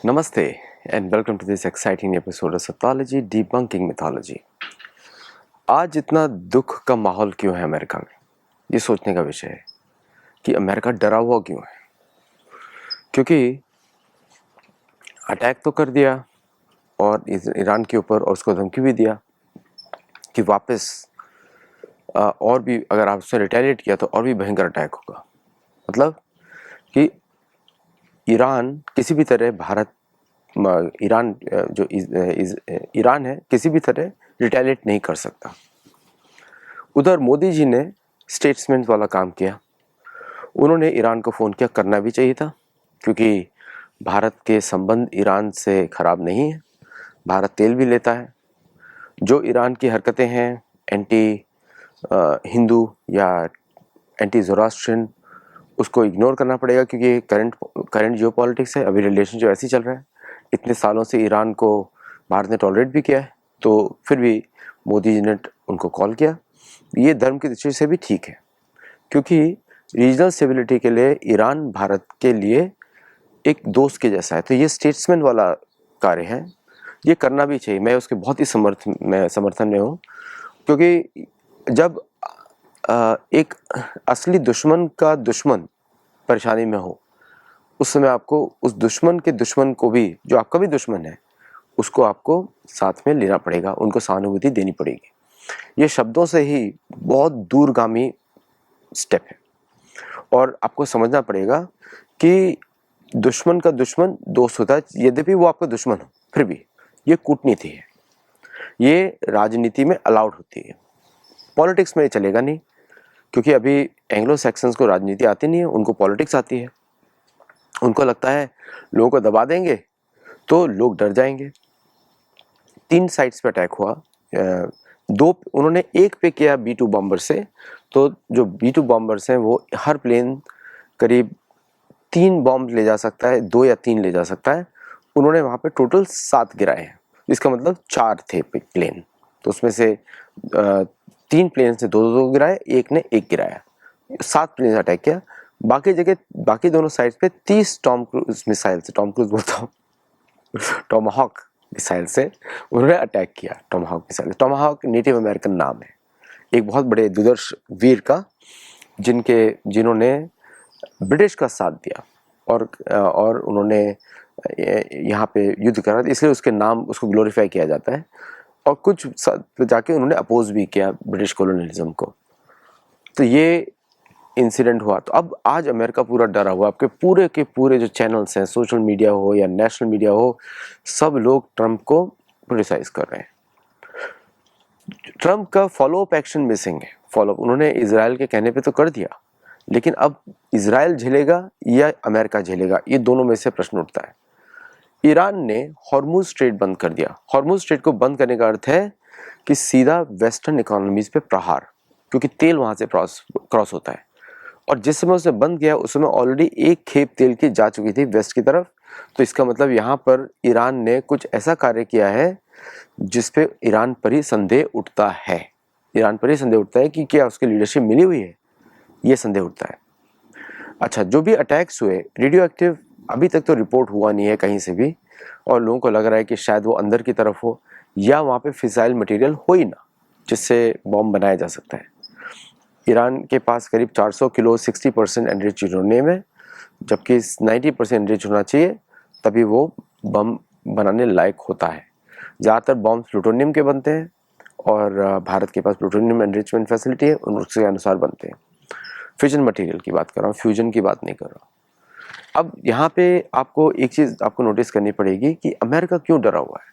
Namaste and welcome to this exciting episode of Sathology Debunking Mythology। आज इतना दुख का माहौल क्यों है अमेरिका में, ये सोचने का विषय है कि अमेरिका डरा हुआ क्यों है। क्योंकि अटैक तो कर दिया और ईरान के ऊपर, और उसको धमकी भी दिया कि वापस और भी अगर आप उसने रिटेलिएट किया तो और भी भयंकर अटैक होगा। मतलब कि ईरान किसी भी तरह ईरान है किसी भी तरह रिटेलिएट नहीं कर सकता। उधर मोदी जी ने स्टेट्समैन वाला काम किया। उन्होंने ईरान को फ़ोन किया, करना भी चाहिए था क्योंकि भारत के संबंध ईरान से ख़राब नहीं है। भारत तेल भी लेता है। जो ईरान की हरकतें हैं एंटी हिंदू या एंटी ज़ोरास्ट्रियन, उसको इग्नोर करना पड़ेगा क्योंकि करंट जियो पॉलिटिक्स है। अभी रिलेशन जो ऐसे ही चल रहा है। इतने सालों से ईरान को भारत ने टॉलरेट भी किया है, तो फिर भी मोदी जी ने उनको कॉल किया। ये धर्म की दृष्टि से भी ठीक है क्योंकि रीजनल स्टेबिलिटी के लिए ईरान भारत के लिए एक दोस्त के जैसा है। तो ये स्टेट्समैन वाला कार्य है, ये करना भी चाहिए। मैं उसके बहुत ही समर्थन में हूँ क्योंकि जब एक असली दुश्मन का दुश्मन परेशानी में हो, उस समय आपको उस दुश्मन के दुश्मन को भी, जो आपका भी दुश्मन है, उसको आपको साथ में लेना पड़ेगा, उनको सहानुभूति देनी पड़ेगी। ये शब्दों से ही बहुत दूरगामी स्टेप है और आपको समझना पड़ेगा कि दुश्मन का दुश्मन दोस्त होता है। यद्यपि वो आपका दुश्मन हो, फिर भी ये कूटनीति है, ये राजनीति में अलाउड होती है। पॉलिटिक्स में ये चलेगा नहीं क्योंकि अभी एंग्लो सैक्सन्स को राजनीति आती नहीं है, उनको पॉलिटिक्स आती है। उनको लगता है लोगों को दबा देंगे तो लोग डर जाएंगे। 3 साइट्स पे अटैक हुआ। उन्होंने एक पे किया B-2 बॉम्बर से, तो जो B-2 बॉम्बर्स हैं वो हर प्लेन करीब 3 बॉम्ब ले जा सकता है, 2 या 3 ले जा सकता है। उन्होंने वहाँ पे टोटल 7 गिराए हैं, इसका मतलब 4 थे प्लेन। तो उसमें से 3 प्लेन से 2-2 गिराए, एक ने 1 गिराया, 7 प्लेन अटैक किया। बाकी दोनों साइड पे 30 टॉमाहॉक मिसाइल से उन्होंने अटैक किया। टॉमाहॉक नेटिव अमेरिकन नाम है, एक बहुत बड़े दुर्धर्ष वीर का, जिन्होंने ब्रिटिश का साथ दिया और उन्होंने यहाँ पे युद्ध करा, इसलिए उसके नाम, उसको ग्लोरीफाई किया जाता है। और कुछ जाके उन्होंने अपोज भी किया ब्रिटिश कॉलोनियलिज्म को। तो ये इंसिडेंट हुआ। तो अब आज अमेरिका पूरा डरा हुआ। आपके पूरे के पूरे जो चैनल्स हैं, सोशल मीडिया हो या नेशनल मीडिया हो, सब लोग ट्रंप को क्रिटिसाइज कर रहे हैं। ट्रंप का फॉलोअप एक्शन मिसिंग है। फॉलोअप उन्होंने इजराइल के कहने पे तो कर दिया, लेकिन अब इजराइल झेलेगा या अमेरिका झेलेगा, ये दोनों में से प्रश्न उठता है। ईरान ने हॉर्मुज स्ट्रेट बंद कर दिया। हॉर्मुज स्ट्रेट को बंद करने का अर्थ है कि सीधा वेस्टर्न इकोनॉमीज पे प्रहार, क्योंकि तेल वहां से क्रॉस होता है। और जिस समय उसे बंद किया उस समय ऑलरेडी एक खेप तेल की जा चुकी थी वेस्ट की तरफ। तो इसका मतलब यहाँ पर ईरान ने कुछ ऐसा कार्य किया है जिसपे ईरान पर ही संदेह उठता है। ईरान पर ही संदेह उठता है कि क्या उसकी लीडरशिप मिली हुई है, ये संदेह उठता है। अच्छा, जो भी अटैक्स हुए रेडियो एक्टिव, अभी तक तो रिपोर्ट हुआ नहीं है कहीं से भी, और लोगों को लग रहा है कि शायद वो अंदर की तरफ हो या वहाँ पे फिसाइल मटेरियल हो ही ना, जिससे बॉम्ब बनाया जा सकता है। ईरान के पास करीब 400 किलो 60% एनरिच यूरेनियम है, जबकि 90% एनरिच होना चाहिए, तभी वो बम बनाने लायक होता है। ज़्यादातर बॉम्ब प्लूटोनियम के बनते हैं और भारत के पास प्लूटोनियम एनरिचमेंट फैसिलिटी है, उसके अनुसार बनते हैं। फिजन मटेरियल की बात कर रहा हूँ, फ्यूजन की बात नहीं कर रहा। अब यहाँ पे आपको एक चीज़ आपको नोटिस करनी पड़ेगी कि अमेरिका क्यों डरा हुआ है।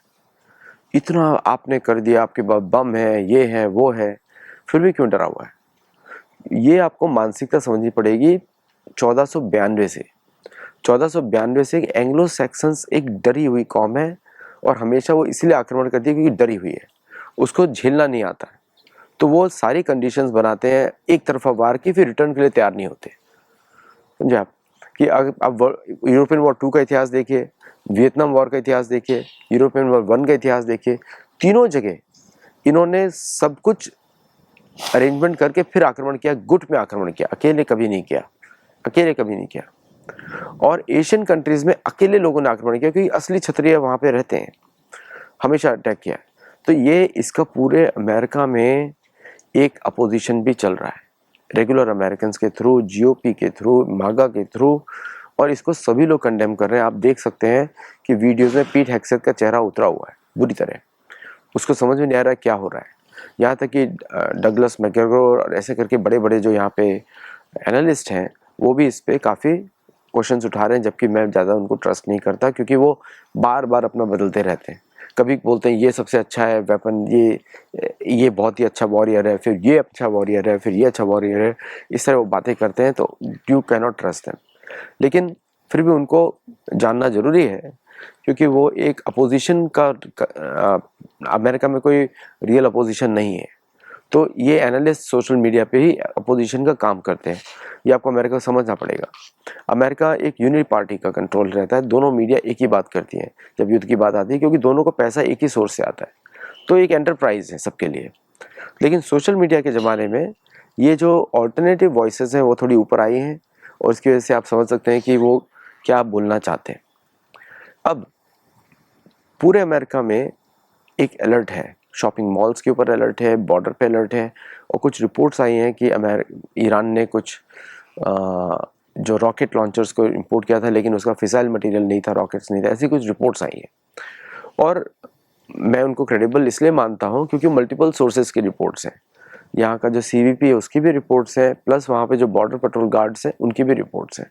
इतना आपने कर दिया, आपके पास बम है, ये है, वो है, फिर भी क्यों डरा हुआ है। ये आपको मानसिकता समझनी पड़ेगी। 1492 से एंग्लो सैक्सन्स एक डरी हुई कौम है और हमेशा वो इसलिए आक्रमण करती है क्योंकि डरी हुई है, उसको झेलना नहीं आता है। तो वो सारी कंडीशंस बनाते हैं एक तरफा वार की, फिर रिटर्न के लिए तैयार नहीं होते। समझे आप कि अब यूरोपियन वॉर 2 का इतिहास देखिए, वियतनाम वॉर का इतिहास देखिए, यूरोपियन वॉर 1 का इतिहास देखिए, तीनों जगह इन्होंने सब कुछ अरेंजमेंट करके फिर आक्रमण किया, गुट में आक्रमण किया, अकेले कभी नहीं किया। और एशियन कंट्रीज़ में अकेले लोगों ने आक्रमण किया क्योंकि असली क्षत्रिय वहाँ पे रहते हैं, हमेशा अटैक किया। तो ये इसका पूरे अमेरिका में एक अपोजिशन भी चल रहा है, रेगुलर अमेरिकन्स के थ्रू, जीओपी के थ्रू, मागा के थ्रू, और इसको सभी लोग कंडेम कर रहे हैं। आप देख सकते हैं कि वीडियोज़ में पीट हेग्सेथ का चेहरा उतरा हुआ है बुरी तरह, उसको समझ में नहीं आ रहा है क्या हो रहा है। यहाँ तक कि डगलस मैकग्रेगर और ऐसे करके बड़े बड़े जो यहाँ पे एनालिस्ट हैं वो भी इस पर काफ़ी क्वेश्चंस उठा रहे हैं, जबकि मैं ज़्यादा उनको ट्रस्ट नहीं करता क्योंकि वो बार बार अपना बदलते रहते हैं। कभी बोलते हैं ये सबसे अच्छा है वेपन, ये बहुत ही अच्छा वॉरियर है, फिर ये अच्छा वॉरियर है, फिर ये अच्छा वॉरियर है, इस तरह वो बातें करते हैं, तो you can not trust them. लेकिन फिर भी उनको जानना ज़रूरी है क्योंकि वो एक अपोजिशन का अमेरिका में कोई रियल अपोजिशन नहीं है। तो ये एनालिस्ट सोशल मीडिया पे ही अपोजिशन का काम करते हैं, ये आपको अमेरिका को समझना पड़ेगा। अमेरिका एक यूनिट पार्टी का कंट्रोल रहता है, दोनों मीडिया एक ही बात करती हैं जब युद्ध की बात आती है, क्योंकि दोनों को पैसा एक ही सोर्स से आता है, तो एक एंटरप्राइज है सबके लिए। लेकिन सोशल मीडिया के ज़माने में ये जो ऑल्टरनेटिव वॉइसेस हैं वो थोड़ी ऊपर आई हैं, और इसकी वजह से आप समझ सकते हैं कि वो क्या बोलना चाहते हैं। अब पूरे अमेरिका में एक अलर्ट है, शॉपिंग मॉल्स के ऊपर अलर्ट है, बॉर्डर पे अलर्ट है, और कुछ रिपोर्ट्स आई हैं कि ईरान ने कुछ जो रॉकेट लॉन्चर्स को इंपोर्ट किया था लेकिन उसका फिसाइल मटेरियल नहीं था, रॉकेट्स नहीं था, ऐसी कुछ रिपोर्ट्स आई हैं। और मैं उनको क्रेडिबल इसलिए मानता हूँ क्योंकि मल्टीपल सोर्सेज की रिपोर्ट्स हैं। यहाँ का जो CVP है उसकी भी रिपोर्ट्स हैं, प्लस वहाँ पे जो बॉर्डर पेट्रोल गार्ड्स हैं उनकी भी रिपोर्ट्स हैं।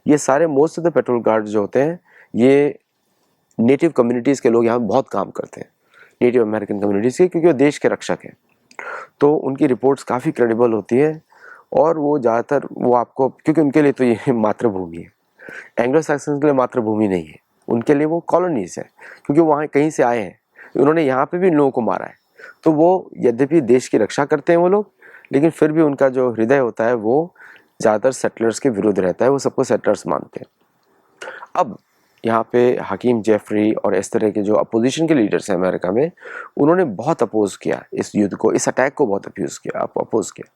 ये सारे most of the petrol guards जो होते हैं ये नेटिव कम्युनिटीज़ के लोग यहाँ बहुत काम करते हैं, नेटिव अमेरिकन कम्युनिटीज़ के, क्योंकि वो देश के रक्षक हैं। तो उनकी रिपोर्ट्स काफ़ी क्रेडिबल होती है, और वो ज़्यादातर वो आपको, क्योंकि उनके लिए तो ये मातृभूमि है, एंग्लो सैक्सन्स के लिए मातृभूमि नहीं है, उनके लिए वो कॉलोनीज़ है, क्योंकि वहाँ कहीं से आए हैं, उन्होंने यहाँ पे भी इन लोगों को मारा है। तो वो यद्यपि देश की रक्षा करते हैं वो लोग, लेकिन फिर भी उनका जो हृदय होता है वो ज़्यादातर सेटलर्स के विरुद्ध रहता है, वो सबको सेटलर्स मानते हैं। अब यहाँ पे हकीम जेफरी और इस तरह के जो अपोजिशन के लीडर्स हैं अमेरिका में, उन्होंने बहुत अपोज किया इस युद्ध को, इस अटैक को बहुत अपोज किया।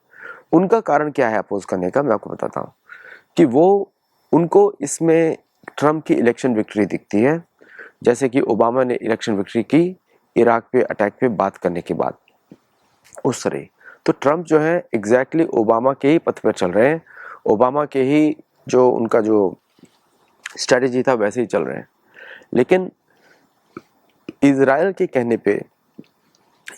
उनका कारण क्या है अपोज करने का, मैं आपको बताता हूँ कि वो उनको इसमें ट्रम्प की इलेक्शन विक्ट्री दिखती है, जैसे कि ओबामा ने इलेक्शन विक्ट्री की इराक पे अटैक पे बात करने के बाद, उस तरह। तो ट्रम्प जो है एग्जैक्टली ओबामा के ही पथ पर चल रहे हैं, ओबामा के ही जो उनका जो स्ट्रैटेजी था वैसे ही चल रहे हैं। लेकिन इज़राइल के कहने पे,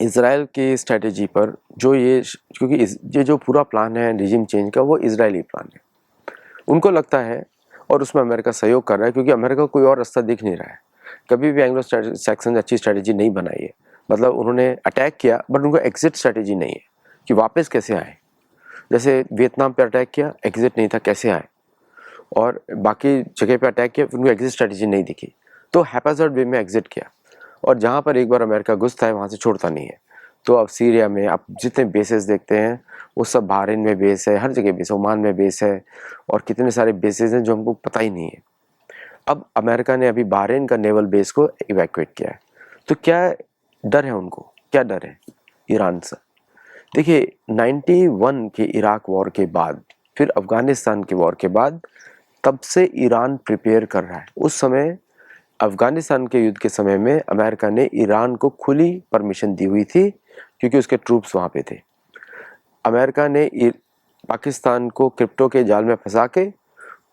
इज़राइल की स्ट्रैटेजी पर जो क्योंकि ये जो पूरा प्लान है रिजिम चेंज का, वो इजरायली प्लान है, उनको लगता है, और उसमें अमेरिका सहयोग कर रहा है क्योंकि अमेरिका को कोई और रास्ता दिख नहीं रहा है। कभी भी एंग्लो सैक्सन अच्छी स्ट्रैटेजी नहीं बनाई है, मतलब उन्होंने अटैक किया बट उनको एग्जिट स्ट्रैटेजी नहीं है कि वापस कैसे आए। जैसे वियतनाम पे अटैक किया, एग्जिट नहीं था, कैसे आए, और बाकी जगह पे अटैक किया, फिर उनको एग्जिट स्ट्रैटेजी नहीं दिखी, तो हैप्पैज़ार्ड वे में एग्जिट किया। और जहाँ पर एक बार अमेरिका घुसता है वहाँ से छोड़ता नहीं है। तो अब सीरिया में आप जितने बेसेस देखते हैं वो सब बहरीन में बेस है, हर जगह बेस, ओमान में बेस है, और कितने सारे बेसेस हैं जो हमको पता ही नहीं है। अब अमेरिका ने अभी बहरीन का नेवल बेस को इवैक्यूएट किया है। तो क्या डर है उनको, क्या डर है ईरान से? देखिए 91 के इराक वॉर के बाद, फिर अफ़गानिस्तान के वॉर के बाद, तब से ईरान प्रिपेयर कर रहा है। उस समय अफ़गानिस्तान के युद्ध के समय में अमेरिका ने ईरान को खुली परमिशन दी हुई थी क्योंकि उसके ट्रूप्स वहाँ पे थे। अमेरिका ने पाकिस्तान को क्रिप्टो के जाल में फंसा के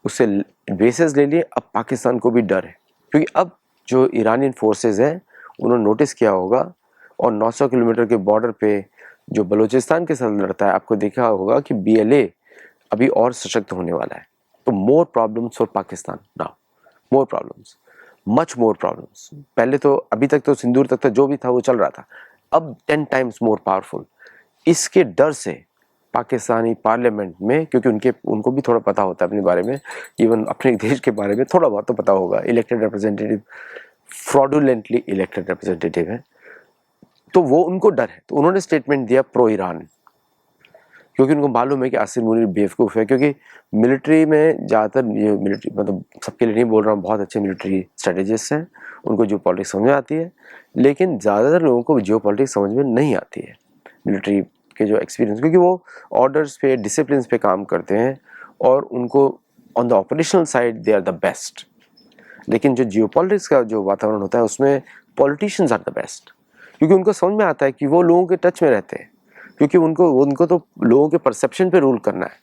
उससे बेसेस ले लिए। अब पाकिस्तान को भी डर है क्योंकि अब जो ईरानियन फोर्सेस हैं उन्होंने नोटिस किया होगा, और 900 किलोमीटर के बॉर्डर पे जो बलूचिस्तान के साथ लड़ता है, आपको देखा होगा कि BLA अभी और सशक्त होने वाला है। तो more problems for Pakistan now, more problems, much more problems. पहले तो अभी तक तो सिंदूर तक था, जो भी था वो चल रहा था, अब 10 टाइम्स मोर पावरफुल। इसके डर से पाकिस्तानी पार्लियामेंट में, क्योंकि उनको भी थोड़ा पता होता है अपने बारे में, इवन अपने देश के बारे में थोड़ा बहुत तो पता होगा, elected representative fraudulently elected representative है, तो वो उनको डर है। तो उन्होंने स्टेटमेंट दिया प्रो ईरान, क्योंकि उनको मालूम है कि आसिम मुनीर बेवकूफ़ है, क्योंकि मिलिट्री में ज़्यादातर ये मिलिट्री, मतलब सबके लिए नहीं बोल रहा हूँ, बहुत अच्छे मिलिट्री स्ट्रेटेजिस्ट हैं, उनको जियो पॉलिटिक्स समझ में आती है, लेकिन ज़्यादातर लोगों को जियो पॉलिटिक्स समझ में नहीं आती है मिलिट्री के जो एक्सपीरियंस, क्योंकि वो ऑर्डर्स पे, डिसिप्लिन पे काम करते हैं, और उनको on the operational side they are the best, लेकिन जो जियोपॉलिटिक्स का जो वातावरण होता है उसमें पॉलिटिशियंस आर द बेस्ट, क्योंकि उनको समझ में आता है कि वो लोगों के टच में रहते हैं, क्योंकि उनको तो लोगों के परसेप्शन पे रूल करना है।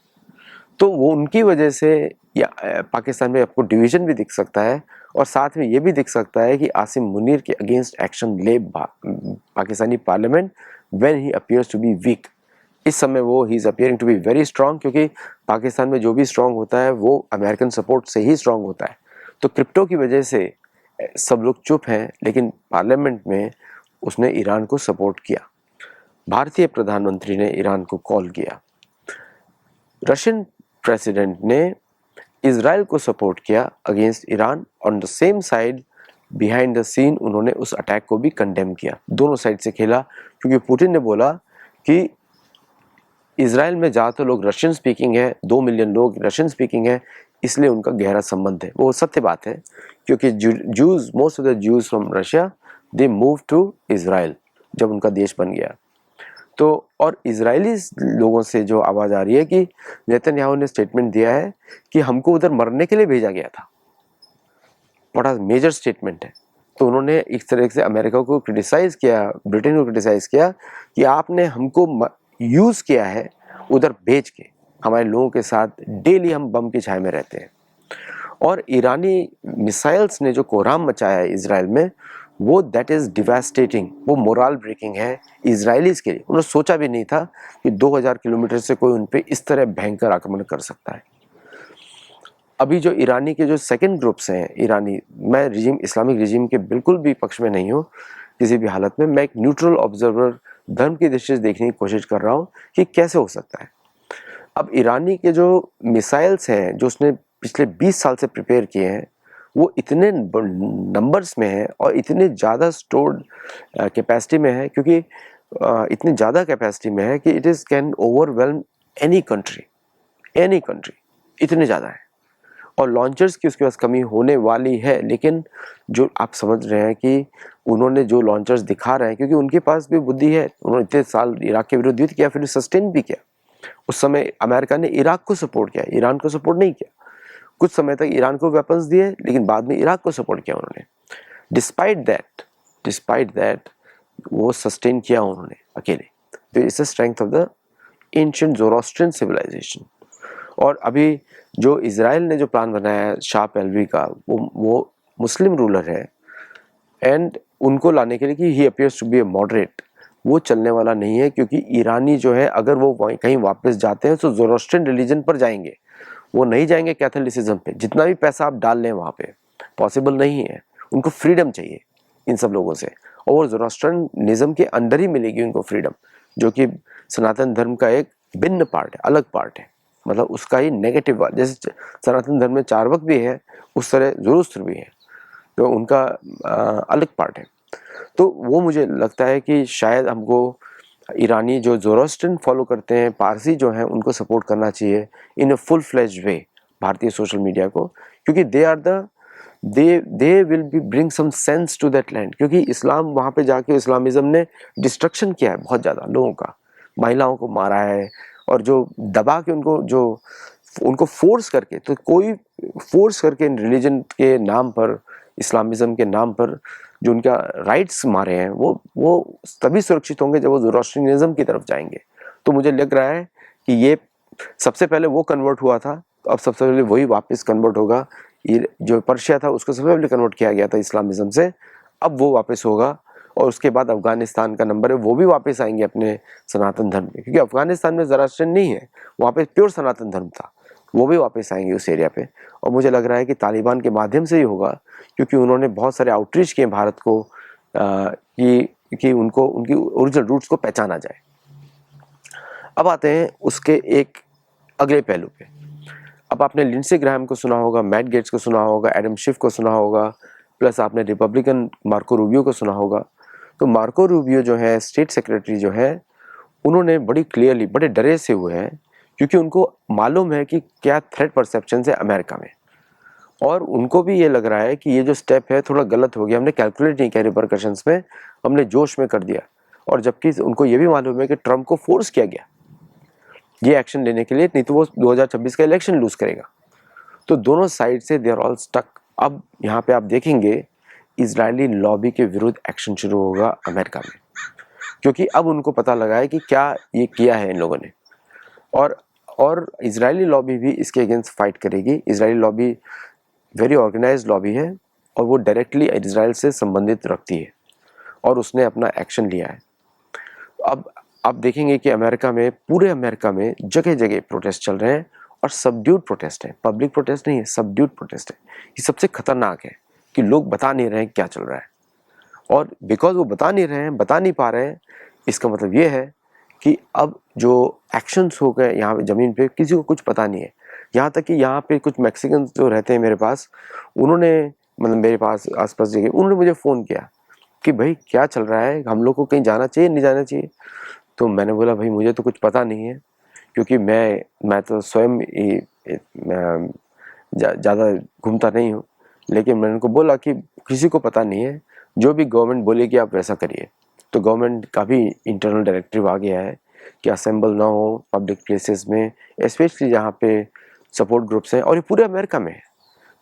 तो वो उनकी वजह से या पाकिस्तान में आपको डिवीजन भी दिख सकता है, और साथ में ये भी दिख सकता है कि आसिम मुनीर के अगेंस्ट एक्शन ले Pakistani parliament when he appears to be weak. इस समय वो he is appearing to be very strong, क्योंकि पाकिस्तान में जो भी स्ट्रांग होता है वो अमेरिकन सपोर्ट से ही स्ट्रांग होता है। तो क्रिप्टो की वजह से सब लोग चुप हैं, लेकिन पार्लियामेंट में उसने ईरान को सपोर्ट किया। भारतीय प्रधानमंत्री ने ईरान को कॉल किया, रशियन प्रेसिडेंट ने इजराइल को सपोर्ट किया against Iran. On the same side behind the scene उन्होंने उस अटैक को भी कंडेम किया, दोनों साइड से खेला, क्योंकि पुतिन ने बोला कि इजराइल में ज़्यादातर लोग रशियन स्पीकिंग है, 2 मिलियन लोग रशियन स्पीकिंग है, इसलिए उनका गहरा संबंध है। वो सत्य बात है, क्योंकि Jews, most of the Jews from Russia they move to Israel जब उनका देश बन गया। तो और इजरायली लोगों से जो आवाज़ आ रही है कि नेतन्याहू ने स्टेटमेंट दिया है कि हमको उधर मरने के लिए भेजा गया था, बड़ा मेजर स्टेटमेंट है। तो उन्होंने एक तरह से अमेरिका को क्रिटिसाइज़ किया, ब्रिटेन को क्रिटिसाइज़ किया कि आपने हमको यूज़ किया है उधर भेज के, हमारे लोगों के साथ डेली हम बम की छाया में रहते हैं। और ईरानी मिसाइल्स ने जो कोहराम मचाया है इजराइल में, वो दैट इज़ डिवास्टेटिंग, वो मोरल ब्रेकिंग है इजरायलीज़ के लिए। उन्होंने सोचा भी नहीं था कि 2000 किलोमीटर से कोई उन पर इस तरह भयंकर आक्रमण कर सकता है। अभी जो ईरानी के जो सेकंड ग्रुप्स हैं ईरानी, मैं रिजीम, इस्लामिक रिजीम के बिल्कुल भी पक्ष में नहीं हूँ किसी भी हालत में, मैं एक न्यूट्रल ऑब्जर्वर धर्म की दृष्टि से देखने की कोशिश कर रहा हूँ कि कैसे हो सकता है। अब ईरानी के जो मिसाइल्स हैं जो उसने पिछले 20 साल से प्रिपेयर किए हैं, वो इतने नंबर्स में है और इतने ज़्यादा स्टोर्ड कैपेसिटी में है, क्योंकि इतनी ज़्यादा कैपेसिटी में है कि it is can overwhelm any country, इतने ज़्यादा है। और लॉन्चर्स की उसके पास कमी होने वाली है, लेकिन जो आप समझ रहे हैं कि उन्होंने जो लॉन्चर्स दिखा रहे हैं, क्योंकि उनके पास भी बुद्धि है, उन्होंने इतने साल इराक के विरुद्ध युद्ध किया, फिर सस्टेन भी किया। उस समय अमेरिका ने इराक को सपोर्ट किया, ईरान को सपोर्ट नहीं किया। कुछ समय तक ईरान को वेपन्स दिए, लेकिन बाद में इराक को सपोर्ट किया उन्होंने। डिस्पाइट दैट वो सस्टेन किया उन्होंने अकेले। तो it's the strength of the ancient Zoroastrian civilisation. और अभी जो इजराइल ने जो प्लान बनाया है शाह पहलवी का, वो मुस्लिम रूलर है, एंड उनको लाने के लिए कि he appears to be a moderate, वो चलने वाला नहीं है, क्योंकि ईरानी जो है अगर वो कहीं वापस जाते हैं तो ज़ोरोस्ट्रियन रिलीजन पर जाएंगे, वो नहीं जाएंगे कैथोलिसिज्म पे। जितना भी पैसा आप डाल लें वहाँ पे पॉसिबल नहीं है, उनको फ्रीडम चाहिए इन सब लोगों से, और वो ज़ोरोस्ट्रियनिज्म के अंडर ही मिलेगी उनको फ्रीडम, जो कि सनातन धर्म का एक भिन्न पार्ट है, अलग पार्ट है, मतलब उसका ही नेगेटिव। जैसे सनातन धर्म में 4 वक्त भी है, उस तरह ज़ोरोस्ट्र भी है, तो उनका अलग पार्ट है। तो वो मुझे लगता है कि शायद हमको ईरानी जो ज़ोरोस्ट्रियन फॉलो करते हैं, पारसी जो हैं, उनको सपोर्ट करना चाहिए इन अ फुल फ्लेज्ड वे भारतीय सोशल मीडिया को, क्योंकि they will be bring some sense to that land. क्योंकि इस्लाम वहाँ पे जाके इस्लामिज़म ने डिस्ट्रक्शन किया है बहुत ज़्यादा लोगों का, महिलाओं को मारा है, और जो दबा के उनको फोर्स करके, तो कोई फोर्स करके रिलीजन के नाम पर, इस्लामिज़म के नाम पर जो उनका राइट्स मारे हैं, वो तभी सुरक्षित होंगे जब वो ज़ोरोस्ट्रियनिज्म की तरफ जाएंगे। तो मुझे लग रहा है कि ये सबसे पहले वो कन्वर्ट हुआ था, अब सबसे पहले वही वापस कन्वर्ट होगा। जो पर्शिया था उसको सबसे पहले कन्वर्ट किया गया था इस्लामिज़म से, अब वो वापस होगा, और उसके बाद अफगानिस्तान का नंबर है, वो भी वापस आएंगे अपने सनातन धर्म पे, क्योंकि अफगानिस्तान में ज़ोरोस्ट्रियन नहीं है, वहाँ पे प्योर सनातन धर्म था, वो भी वापस आएंगे उस एरिया पे। और मुझे लग रहा है कि तालिबान के माध्यम से ही होगा, क्योंकि उन्होंने बहुत सारे आउटरीच किए भारत को कि उनको उनकी ओरिजिनल रूट्स को पहचाना जाए। अब आते हैं उसके एक अगले पहलू पे। अब आपने लिंडसे ग्राहम को सुना होगा, मैट गेट्स को सुना होगा, एडम शिफ को सुना होगा, प्लस आपने रिपब्लिकन मार्को रूबियो को सुना होगा। तो मार्को रूबियो जो है स्टेट सेक्रेटरी जो है, उन्होंने बड़ी क्लियरली, बड़े डरे से हुए हैं, क्योंकि उनको मालूम है कि क्या थ्रेट परसेप्शन है अमेरिका में, और उनको भी ये लग रहा है कि ये जो स्टेप है थोड़ा गलत हो गया, हमने कैलकुलेट नहीं किया रिपरकशंस में, हमने जोश में कर दिया। और जबकि उनको ये भी मालूम है कि ट्रम्प को फोर्स किया गया ये एक्शन लेने के लिए, नहीं तो वो 2026 का इलेक्शन लूज करेगा। तो दोनों साइड से दे आर ऑल स्टक। अब यहाँ पे आप देखेंगे इजरायली लॉबी के विरुद्ध एक्शन शुरू होगा अमेरिका में, क्योंकि अब उनको पता लगा है कि क्या ये किया है इन लोगों ने, और इजरायली लॉबी भी इसके अगेंस्ट फाइट करेगी। Israeli lobby very organised lobby है और वो डायरेक्टली इजराइल से संबंधित रखती है और उसने अपना एक्शन लिया है। अब आप देखेंगे कि अमेरिका में, पूरे अमेरिका में जगह जगह प्रोटेस्ट चल रहे हैं और सबड्यूड प्रोटेस्ट है, पब्लिक प्रोटेस्ट नहीं है, सबड्यूड प्रोटेस्ट है। ये सबसे खतरनाक है कि लोग बता नहीं रहे हैं क्या चल रहा है, और बिकॉज वो बता नहीं रहे हैं, बता नहीं पा रहे हैं, इसका मतलब ये है कि अब जो एक्शंस हो गए यहाँ पे ज़मीन पे, किसी को कुछ पता नहीं है। यहाँ तक कि यहाँ पे कुछ मैक्सिकन जो रहते हैं मेरे पास, उन्होंने, मतलब मेरे पास आसपास जगह, उन्होंने मुझे फ़ोन किया कि भाई क्या चल रहा है, हम लोग को कहीं जाना चाहिए नहीं जाना चाहिए। तो मैंने बोला भाई मुझे तो कुछ पता नहीं है, क्योंकि मैं तो स्वयं ज़्यादा घूमता नहीं हूँ, लेकिन मैंने उनको बोला कि किसी को पता नहीं है, जो भी गवर्नमेंट बोलेगी आप वैसा करिए। तो गवर्नमेंट का भी इंटरनल डायरेक्टिव आ गया है कि असेंबल ना हो पब्लिक प्लेसेस में, स्पेशली जहाँ पे सपोर्ट ग्रुप्स हैं, और ये पूरे अमेरिका में है,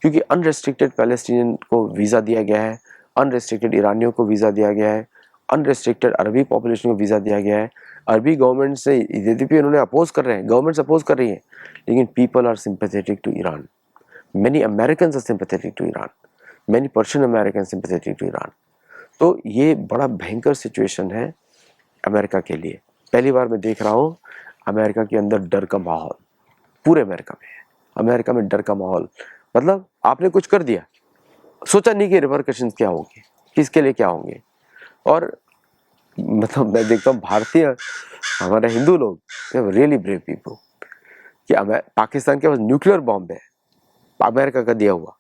क्योंकि अनरेस्ट्रिक्टेड पैलेस्टीनियन को वीज़ा दिया गया है, अनरेस्ट्रिक्टेड ईरानियों को वीज़ा दिया गया है, अनरेस्ट्रिक्टेड अरबी पॉपुलेशन को वीज़ा दिया गया है। अरबी गवर्नमेंट से यद्यपि उन्होंने अपोज कर रहे हैं, गवर्नमेंट अपोज कर रही है, लेकिन people are sympathetic to Iran. Many Americans are sympathetic to Iran. Many Persian Americans sympathetic to Iran. तो ये बड़ा भयंकर सिचुएशन है अमेरिका के लिए। पहली बार मैं देख रहा हूँ अमेरिका के अंदर डर का माहौल, पूरे अमेरिका में है। अमेरिका में डर का माहौल, मतलब आपने कुछ कर दिया, सोचा नहीं कि रिपरकशंस क्या होंगे, किसके लिए क्या होंगे। और मतलब मैं देखता हूँ भारतीय, हमारे हिंदू लोग, रियली ब्रेव पीपल, कि पाकिस्तान के पास न्यूक्लियर बॉम्ब है अमेरिका का दिया हुआ,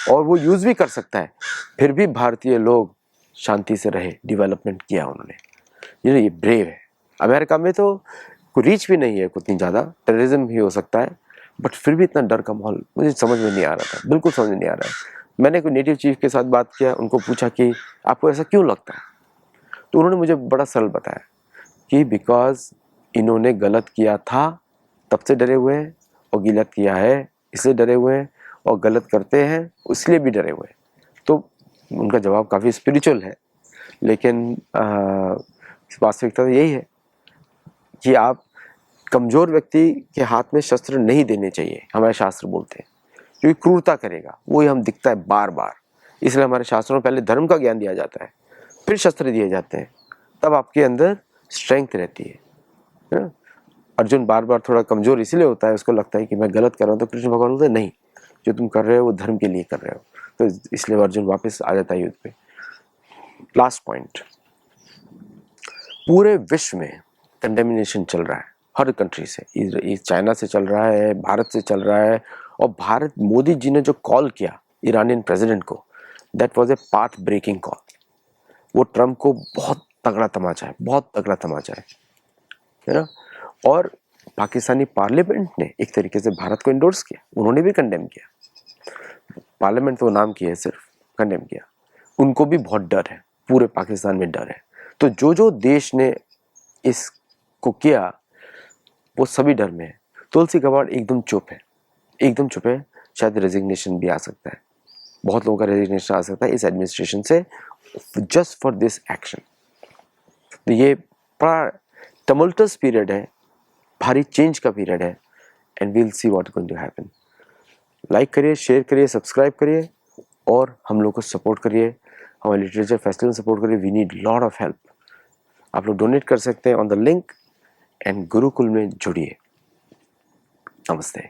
और वो यूज़ भी कर सकता है, फिर भी भारतीय लोग शांति से रहे, डेवलपमेंट किया उन्होंने। ये ब्रेव है। अमेरिका में तो कोई रीच भी नहीं है उतनी ज़्यादा, टेररिज्म भी हो सकता है, बट फिर भी इतना डर का माहौल मुझे समझ में नहीं आ रहा था, बिल्कुल समझ में नहीं आ रहा है। मैंने कोई नेटिव चीफ के साथ बात किया, उनको पूछा कि आपको ऐसा क्यों लगता है, तो उन्होंने मुझे बड़ा सरल बताया कि बिकॉज इन्होंने गलत किया था तब से डरे हुए हैं, और गलत किया है इसलिए डरे हुए हैं, और गलत करते हैं इसलिए भी डरे हुए हैं। तो उनका जवाब काफ़ी स्पिरिचुअल है, लेकिन वास्तविकता तो यही है कि आप कमज़ोर व्यक्ति के हाथ में शस्त्र नहीं देने चाहिए, हमारे शास्त्र बोलते हैं, क्योंकि क्रूरता करेगा, वही हम दिखता है बार बार। इसलिए हमारे शास्त्रों में पहले धर्म का ज्ञान दिया जाता है, फिर शस्त्र दिए जाते हैं, तब आपके अंदर स्ट्रेंथ रहती है ना। अर्जुन बार बार थोड़ा कमज़ोर इसलिए होता है, उसको लगता है कि मैं गलत कर रहा हूँ, तो कृष्ण भगवान बोलते नहीं, जो तुम कर रहे हो वो धर्म के लिए कर रहे हो, तो इसलिए अर्जुन वापस आ जाता है युद्ध पे। लास्ट पॉइंट, पूरे विश्व में कंडेमिनेशन चल रहा है हर कंट्री से, चाइना से चल रहा है, भारत से चल रहा है, और भारत, मोदी जी ने जो कॉल किया ईरानियन प्रेसिडेंट को, that was a path breaking call. वो ट्रम्प को बहुत तगड़ा तमाचा है, बहुत तगड़ा तमाचा है ना। और पाकिस्तानी पार्लियामेंट ने एक तरीके से भारत को इंडोर्स किया, उन्होंने भी कंडेम किया, पार्लियामेंट तो नाम की है, सिर्फ कंडेम किया। उनको भी बहुत डर है, पूरे पाकिस्तान में डर है। तो जो जो देश ने इसको किया वो सभी डर में है। तुलसी गबार्ड एकदम चुप है, एकदम चुप है, शायद रेजिग्नेशन भी आ सकता है, बहुत लोगों का रेजिग्नेशन आ सकता है इस एडमिनिस्ट्रेशन से, जस्ट फॉर दिस एक्शन। तो ये बड़ा टमल्टस पीरियड है, भारी चेंज का पीरियड है, and we'll see what going to happen. Like करिए, शेयर करिए, सब्सक्राइब करिए, और हम लोग को सपोर्ट करिए, हमारे लिटरेचर फेस्टिवल सपोर्ट करिए। We need lot of help. आप लोग डोनेट कर सकते हैं on the link, and Gurukul में जुड़िए। नमस्ते।